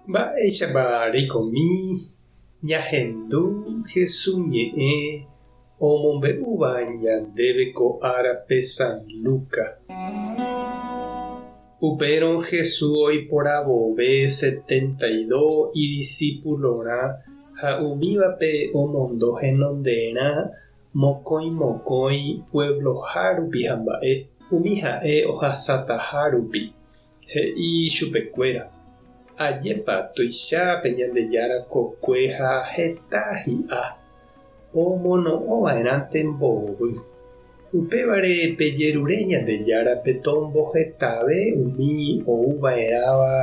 Mba'éichapa reikomi ñahendu Jesús ñe'ẽ omombe'úva ñandéve ko árape San Lucas. Upérõ Jesús oiporavove 72 idiscípulorã ha umívape omondo henonderã mokõi puebloha rupi ha mba'e umi ha'e ohasataha rupi, he'i chupekuéra. Ajépa tuichápe Ñandejára kokue ha heta hi'a omono'õva'erãnte mbovy. Upévare pejerure Ñandejárape tombohetave umi ouva'erãva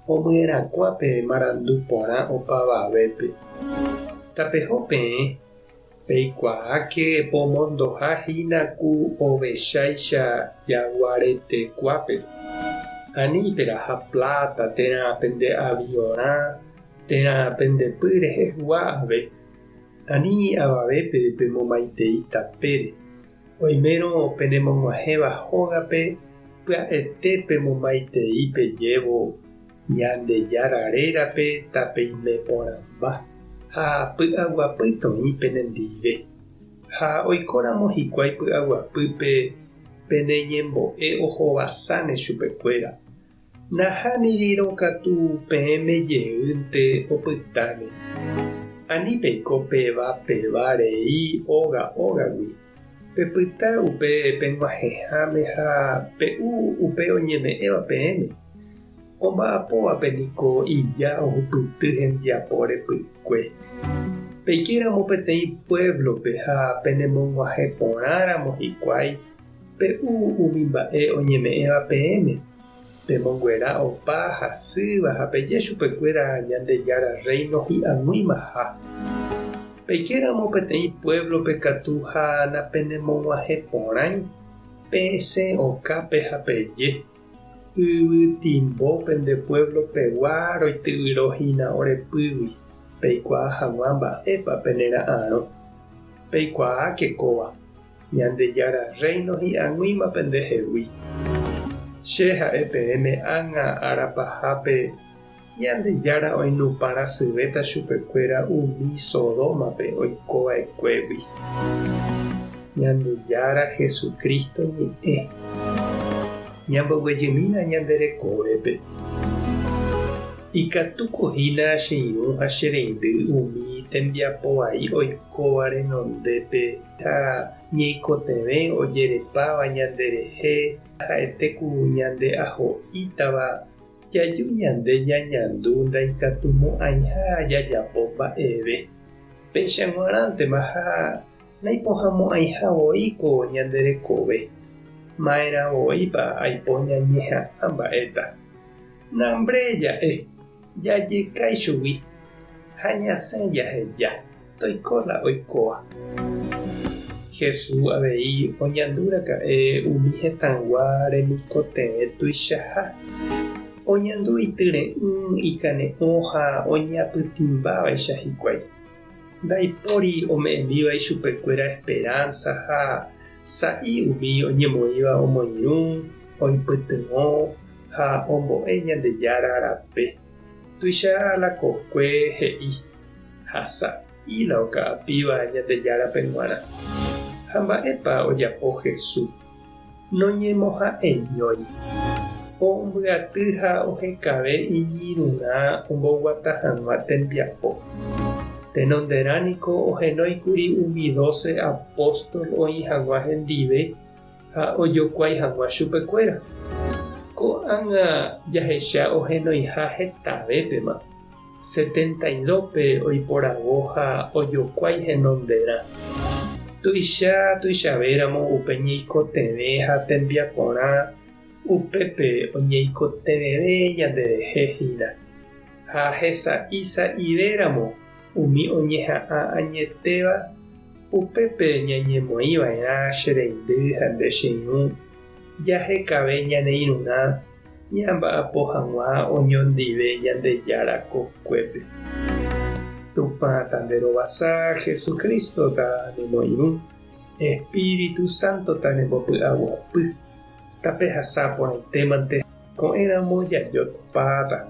omyerakũape marandu porã opavavépe. Tapeho peẽ peikuaáke pomondohahína ku ovecháicha jaguaretekuápe. Ani peraha plata térãpe nde aviõrã, térãpe nde py rehehua'ãve. Ani avavépe pemomaitei tapére. Oimérõ penemog̃uahẽva hógape pya'ete pemomaitei pejévo Ñandejárarérape tapeime porãmba ha py'aguapýtõi penendive. Ha oikóramo hikuái py'aguapýpe peneñembo'e ohovasáne chupekuéra. Nahánirõ katu peẽmejeýnte opytáne. Ani peiko pevarei ógagui. Pepyta upe peg̃uahẽháme ha pe'u upe oñeme'ẽva peẽme. Omba'apovape niko ija ohupyty hembiapóre pykue. Peikéramo peteĩ pueblope ha penemog̃uahẽ porãramo hikuái pe'u umi mba'e oñeme'ẽva peẽme. Pemonguera opa hasýva ha peje chupekuéra Ñandejára reino hi'ag̃uímaha. Peikéramo peteĩ pueblope katu ha napenemog̃uahẽ porãi pe'esẽ okápe ha peje. Yvytimbópe nde pueblo pegua roityvyrohína orepýgui. Peikuaa hag̃ua mba'épa penera'ãrõ. Peikuaáke kóva Ñandejára reino hi'ag̃uímape ndehegui. Che ha'e peẽme ág̃a árapahápe Ñandejára oinupãrasyvéta chupekuéra umi Sodómape oikova'ekuégui. Ñandejára Jesukristo ñe'ẽ ñamboguejymína ñande rekovépe. Ikatukuhína che irũ ha che reindy umi tembiapo vai oikóva renondépe ha ñeikotevẽ ojerepáva ñanderehe ha'etéku ñande aho'ítava jaju ñande ñañandu ndaikatumo'ãiha jajapo mba'eve. Peichag̃uarãntema ha naipohamo'ãihavóiko ñande rekove. Ma'erãvoípa aipo ñañeha'ã mba'éta. Nambre ja'e jajekái chugui ha ñasẽ jaheja toikóla oikóva. Jesús avei oñanduraka'e umi hetãgua remikotevẽ tuichaha. Oñandu ityre'ỹ ikane'õ ha oñeapytĩmbávaicha hikuái. Ndaipóri ome'ẽmívai chupekuéra esperanza ha sa'i umi oñemoĩva omoirũ, oipytyvõ ha ombo'e Ñandejára rape. Tuicha la kokue he'i ha sa'íla oka'apíva Ñandejárape g̃uarã. Ha mba'épa ojapo Jesús. Noñemoha'eñói. Ombyaty ha ohekave iñirũrã omboguata hag̃ua tembiapo. Tenonderãniko ohenóikuri umi 12 apóstol oĩ hag̃ua hendive ha ojokuái hag̃ua chupekuéra. Ko'ág̃a jahecha ohenoiha hetavépema. 72pe oiporavo ha ojokuái henonderã. Tuichavéramo upe ñeikotevẽ ha tembiaporã upépe oñeikotevẽve ñanderehehína. Ha hesa'ivéramo umi oñeha'ã añetéva upépe ñañemoĩva'erã che reindy ha nde che irũ jahekave ñane irũrã ñamba'apo hag̃ua oñondive Ñandejára kokuépe. Tupãta nde rovasa Jesukristo-ta nemoirũ. Espíritu Santo-ta nembopy'aguapy. Tape hasã porãitémante ko'ẽramo jajotopáta.